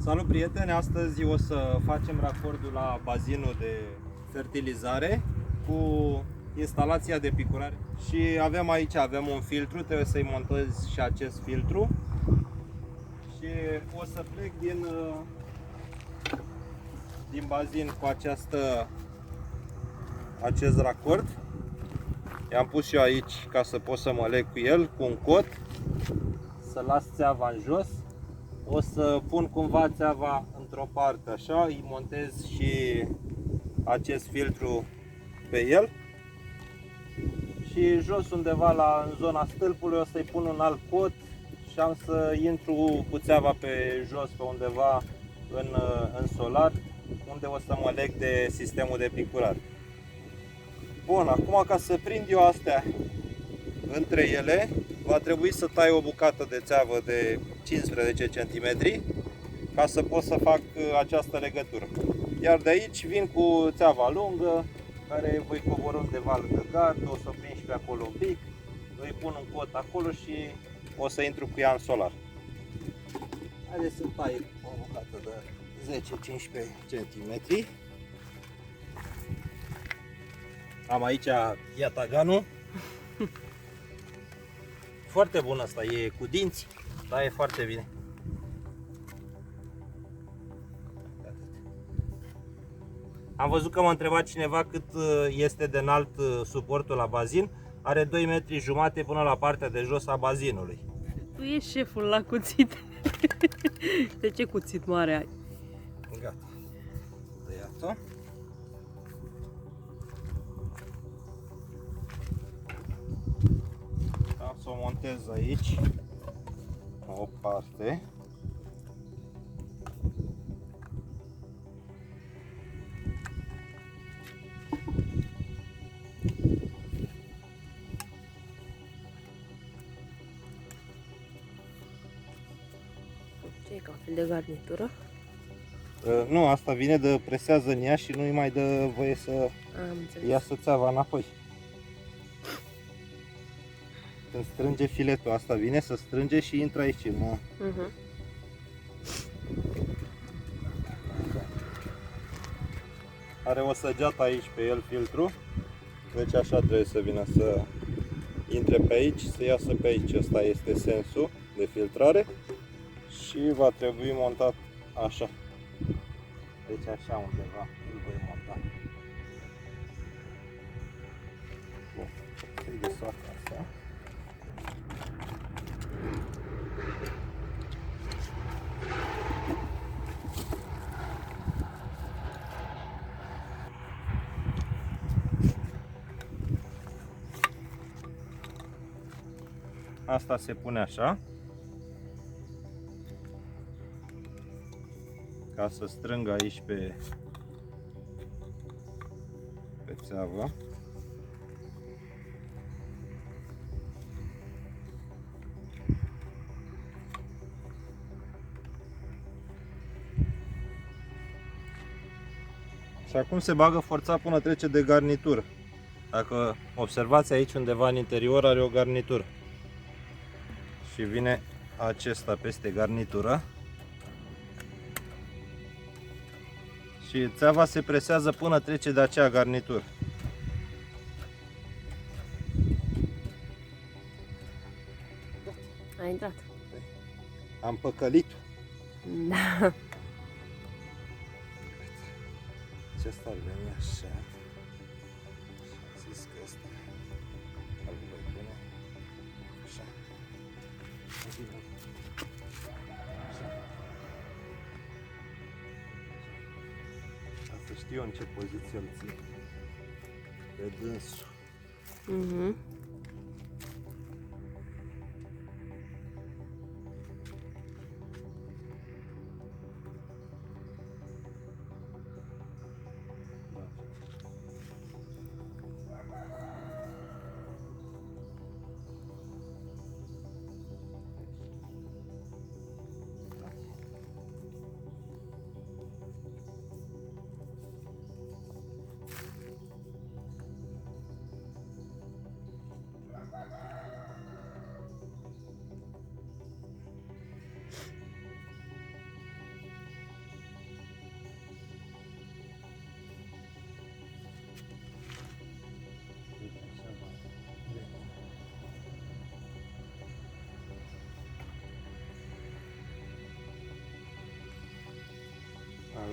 Salut prieteni, astăzi o să facem racordul la bazinul de fertilizare cu instalația de picurare. Și avem un filtru, trebuie să-i montez și acest filtru. Și o să plec din bazin cu acest racord. I-am pus eu aici ca să pot să mă leg cu el, cu un cot, să las țeava în jos. O să pun cumva țeava într-o parte, așa, îi montez și acest filtru pe el. Și jos undeva în zona stâlpului o să-i pun un alt cot și am să intru cu țeava pe jos, pe undeva în solar, unde o să mă leg de sistemul de picurare. Bun, acum ca să prind eu astea între ele, va trebui să tai o bucată de țeavă de 15 cm ca să pot să fac această legătură. Iar de aici vin cu țeava lungă, care voi coborî undeva lângă gard, o să o prind și pe acolo un pic, îi pun un cot acolo și o să intru cu ea în solar. Haideți să tai o bucată de 10-15 cm. Am aici iataganul. Foarte bun asta, e cu dinți, taie foarte bine. Am văzut că m-a întrebat cineva cât este de înalt suportul la bazin. Are 2,5 metri până la partea de jos a bazinului. Tu ești șeful la cuțit. De ce cuțit mare ai? Gata. Tăiat-o. Am să o montez aici, o parte. Ce e ca un fel de garnitură? Nu, asta vine de presează în ea și nu-i mai dă voie să iasă țeava înapoi. Când strânge filetul, asta vine să strânge și intră aici. Nu? Are o săgeată aici pe el filtru, deci așa trebuie să vină să intre pe aici, să iasă pe aici. Ăsta este sensul de filtrare și va trebui montat așa. Deci așa undeva îl voi monta. Bun, să-i desfac asta. Asta se pune așa, ca să strângă aici pe țeavă. Și acum se bagă forța până trece de garnitură. Dacă observați aici undeva în interior are o garnitură. Și vine acesta peste garnitură. Și țeava se presează până trece de acea garnitură. A intrat. Am păcălit. Da. Ce asta ar veni așa. Am zis că asta îl voi pune așa. Ca să știu în ce poziție îl țin pe dânsul.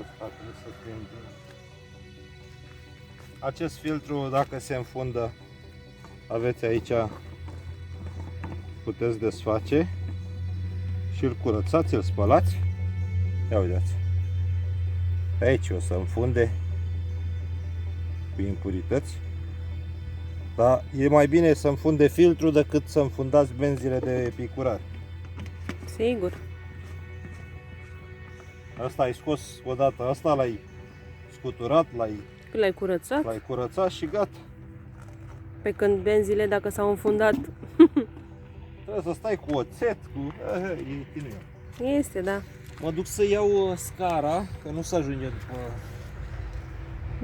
ăsta trebuie să prind bine. Acest filtru, dacă se înfundă, aveți aici, puteți desface și îl curățați, îl spălați. Ia uitați. Aici o să înfunde cu impurități. Dar e mai bine să înfunde filtru decât să înfundați benzile de picurare. Sigur. Asta ai scos odată, asta l-ai scuturat, L-ai curățat? l-ai curățat și gata. Pe când benzile, dacă s-au înfundat, Trebuie să stai cu oțet, cu... e chinuiu. este, da. Mă duc să iau scara, că nu se ajunge după...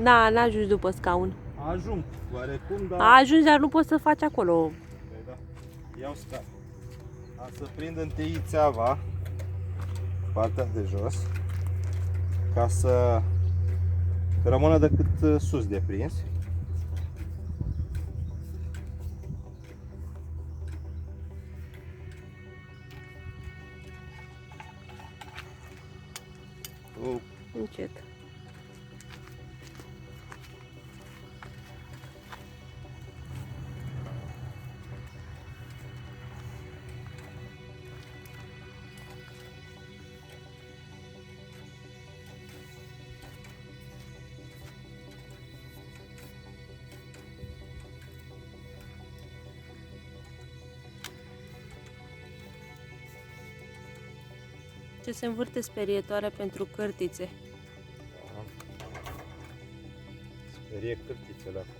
Da, n-ajungi după scaun. Ajung, oarecum, dar... Ajungi, dar nu poți să faci acolo. Păi da, iau scara. Am să prind întâi țeava, partea de jos, ca să rămână decât sus de prins. Încet. Ce se învârte sperietoare pentru cârtițe. Sperie cârtițele acum.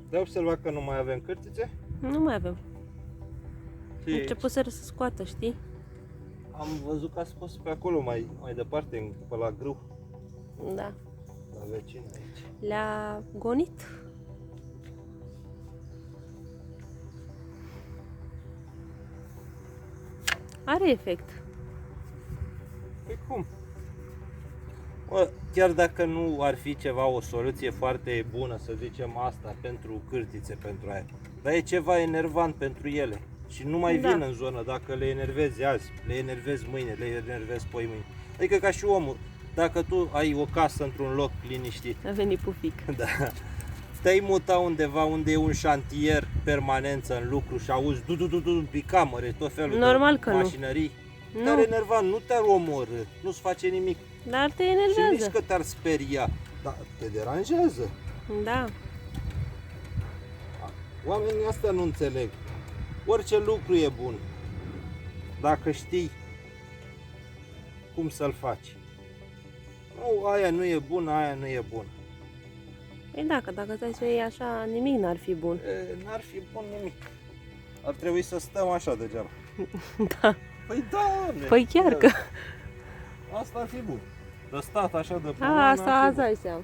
De observat că nu mai avem cârtițe? Nu mai avem. Și Început să scoată, știi? am văzut că a scos pe acolo mai departe, pe la grâu, Da. la vecin aici. Le-a gonit. Are efect. Păi cum? Bă, chiar dacă nu ar fi ceva, o soluție foarte bună, să zicem asta, pentru cârtițe, pentru aia, dar e ceva enervant pentru ele și nu mai Da. vin în zonă. Dacă le enervezi azi, le enervezi mâine, le enervezi poi mâine. Adică ca și omul, dacă tu ai o casă într-un loc liniștit, A venit pufic. da, te-ai muta undeva unde e un șantier permanență în lucru și auzi du pe camere, tot felul Normal de că nu. mașinării, Nu. te-ar enerva, nu te-ar omorî, nu-ți face nimic. Dar te Și nici enervează. că te-ar speria, dar te deranjează. Da. Oamenii astea nu înțeleg. Orice lucru e bun, dacă știi cum să-l faci. Nu, aia nu e bună, aia nu e bună. Păi dacă stai să o iei așa, nimic n-ar fi bun. N-ar fi bun nimic. Ar trebui să stăm așa degeaba. Da. Păi da, Păi chiar că. asta ar fi bun. De stat așa de pe Asta azi ai seama.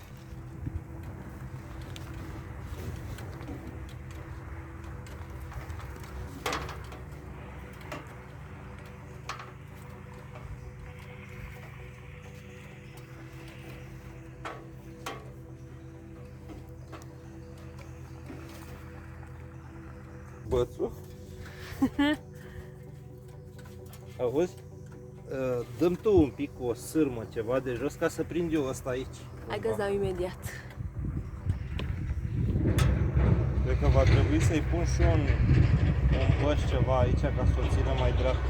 Bățul. Auzi? Dăm tu un pic o sârmă, ceva de jos, ca să prind eu ăsta aici. Hai că-ți dau imediat. Cred că va trebui să-i pun și un băș ceva aici, ca să o țină mai dreaptă.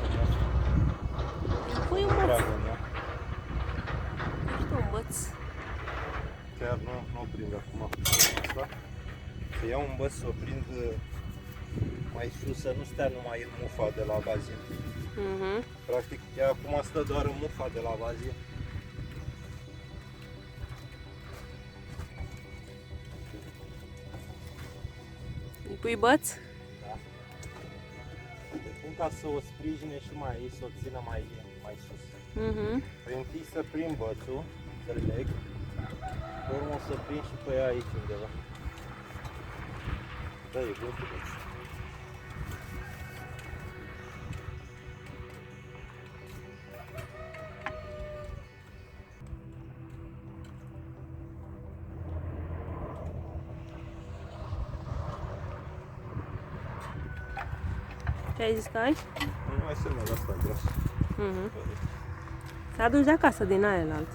Pui un băț. Dragă mea. Ești un băț. Chiar nu o prind acum cu asta. Să iau un băț, să o prind mai sus, să nu stea numai în mufa de la bazin. Practic, ea acum stă doar în mufa de la bazin. Îi pui băț? Da. Le pun ca să o sprijine și mai, să o țină mai sus. Prin întâi să prind bățul, să-l leg, pe urmă o să prind și pe ea aici undeva. Da, e bun cu băț. Ce ai zis că ai? Nu mai semnul ăsta gros. Să aduci de acasă din aia înalt.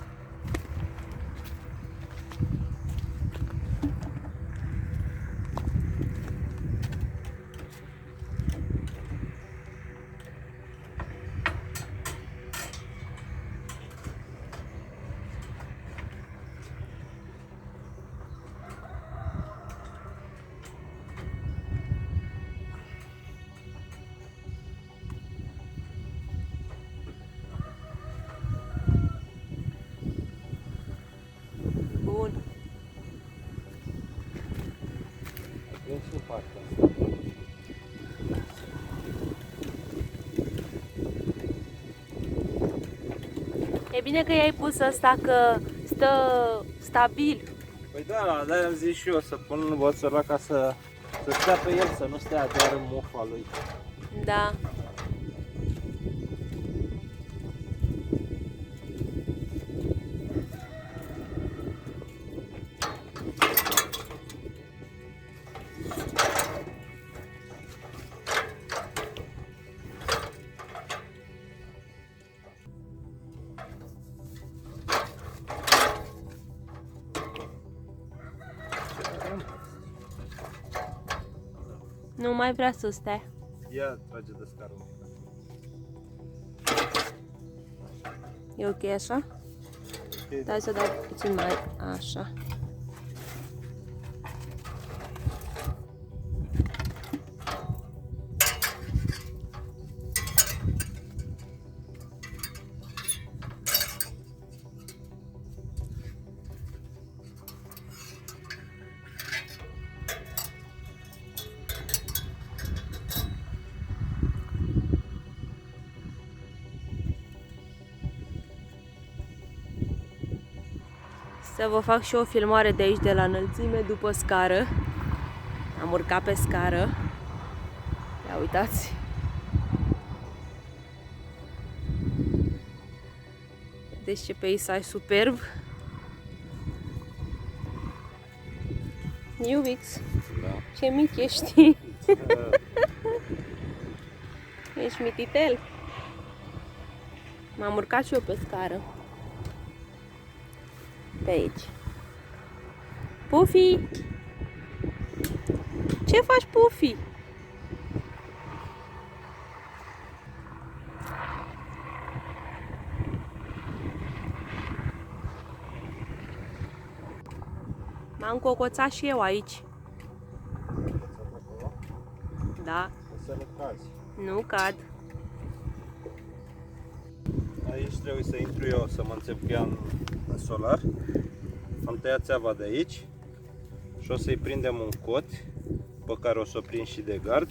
Bun. Prins și partea asta. E bine că i-ai pus ăsta că stă stabil. Păi da, de-aia am zis și eu să pun boțăra ca să stea pe el, să nu stea doar în mufa lui. Da. Nu mai vrea să stea. Ia trage de scară un pic. E ok așa? Hai să dau puțin mai așa. Să vă fac și o filmare de aici, de la înălțime, după scară. Am urcat pe scară. Ia uitați. Deci ce peisaj superb. Iubix, Da. ce mic ești. Ești mititel. M-am urcat și eu pe scară. Pe aici. Pufi! Ce faci, Pufi? M-am cocoțat și eu aici. Da, O să nu cazi. nu cad. Aici trebuie să intru eu să mă înțep cu ea în solar. Am tăiat țeava de aici și o să-i prindem un cot pe care o să o prind și de gard.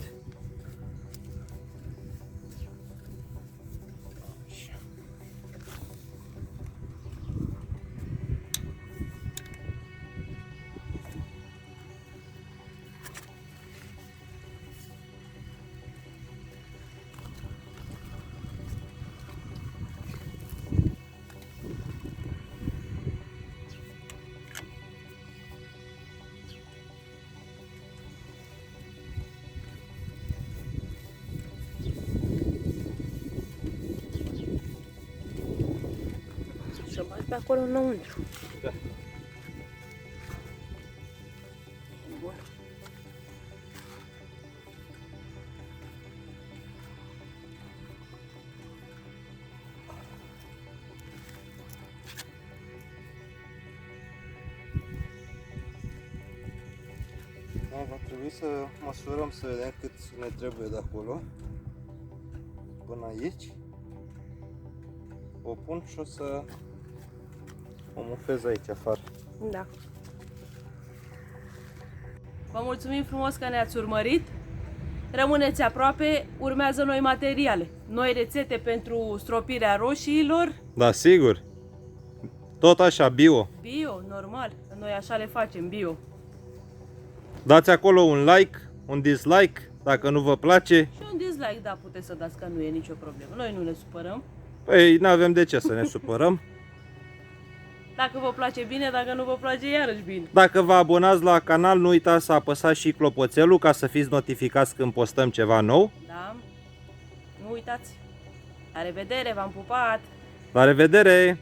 Să bagi pe acolo înăuntru. Da. Bun. Da, va trebui să măsurăm să vedem cât ne trebuie de acolo până aici. O pun și o să o mufez aici afară. Da. Vă mulțumim frumos că ne-ați urmărit. Rămâneți aproape, urmează noi materiale, noi rețete pentru stropirea roșiilor. Da, sigur. Tot așa, bio. Bio, normal, noi așa le facem, bio. Dați acolo un like, un dislike, dacă nu vă place. Și un dislike, da, puteți să dați, că nu e nicio problemă. Noi nu ne supărăm. Păi, nu avem de ce să ne supărăm. Dacă vă place bine, dacă nu vă place, iarăși bine. Dacă vă abonați la canal, nu uitați să apăsați și clopoțelul ca să fiți notificați când postăm ceva nou. Da? Nu uitați! La revedere, v-am pupat! La revedere!